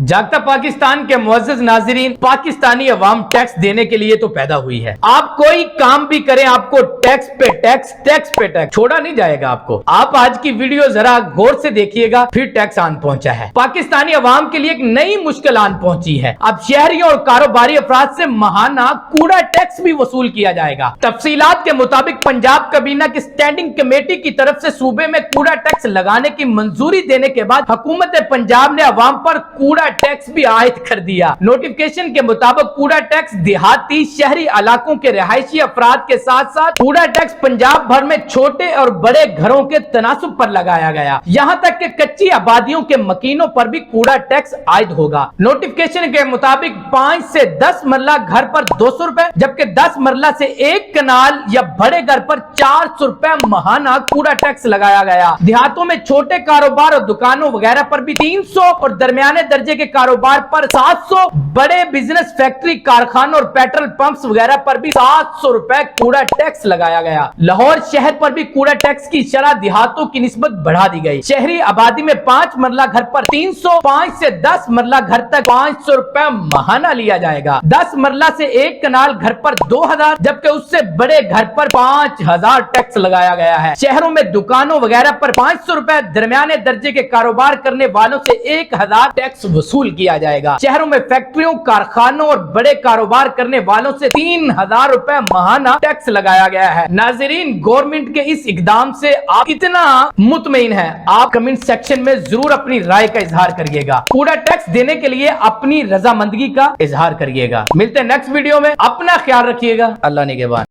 جاگتا پاکستان کے معزز ناظرین، پاکستانی عوام ٹیکس دینے کے لیے تو پیدا ہوئی ہے۔ آپ کوئی کام بھی کریں آپ کو ٹیکس پہ ٹیکس چھوڑا نہیں جائے گا آپ کو۔ آپ آج کی ویڈیو ذرا غور سے دیکھیے گا، پھر ٹیکس آن پہنچا ہے۔ پاکستانی عوام کے لیے ایک نئی مشکل آن پہنچی ہے۔ اب شہریوں اور کاروباری افراد سے ماہانہ کوڑا ٹیکس بھی وصول کیا جائے گا۔ تفصیلات کے مطابق پنجاب کابینہ کی اسٹینڈنگ کمیٹی کی طرف سے صوبے میں کوڑا ٹیکس لگانے کی منظوری دینے کے بعد حکومت پنجاب نے عوام پر کوڑا ٹیکس بھی عائد کر دیا۔ نوٹیفکیشن کے مطابق کوڑا ٹیکس دیہاتی شہری علاقوں کے رہائشی افراد کے ساتھ ساتھ کوڑا ٹیکس پنجاب بھر میں چھوٹے اور بڑے گھروں کے تناسب پر لگایا گیا، یہاں تک کہ کچی آبادیوں کے مکینوں پر بھی کوڑا ٹیکس عائد ہوگا۔ نوٹیفکیشن کے مطابق 5 سے 10 مرلہ گھر پر 200 روپے، جبکہ 10 مرلہ سے 1 کنال یا بڑے گھر پر 400 روپے ماہانہ کوڑا ٹیکس لگایا گیا۔ دیہاتوں میں چھوٹے کاروبار اور دکانوں وغیرہ پر بھی 300 اور درمیانے درجے کے کاروبار پر 700، بڑے بزنس فیکٹری کارخانوں اور پیٹرول پمپس وغیرہ پر بھی 700 روپے کوڑا ٹیکس لگایا گیا۔ لاہور شہر پر بھی کوڑا ٹیکس کی شرح دیہاتوں کی نسبت بڑھا دی گئی۔ شہری آبادی میں 5 مرلہ گھر پر 300، 5 سے 10 مرلہ گھر تک 500 روپے ماہانہ لیا جائے گا۔ 10 مرلہ سے 1 کنال گھر پر 2000، جبکہ اس سے بڑے گھر پر 5000 ٹیکس لگایا گیا ہے۔ شہروں میں دکانوں وغیرہ پر 500 روپے، درمیانے درجے کے کاروبار کرنے والوں سے 1000 ٹیکس وصول کیا جائے گا۔ شہروں میں فیکٹریوں، کارخانوں اور بڑے کاروبار کرنے والوں سے 3000 روپے ماہانہ ٹیکس لگایا گیا ہے۔ ناظرین، گورنمنٹ کے اس اقدام سے آپ کتنا مطمئن ہیں؟ آپ کمنٹ سیکشن میں ضرور اپنی رائے کا اظہار کریے گا۔ کوڑا ٹیکس دینے کے لیے اپنی رضامندگی کا اظہار کریے گا۔ ملتے ہیں نیکسٹ ویڈیو میں، اپنا خیال رکھیے گا۔ اللہ نگہبان۔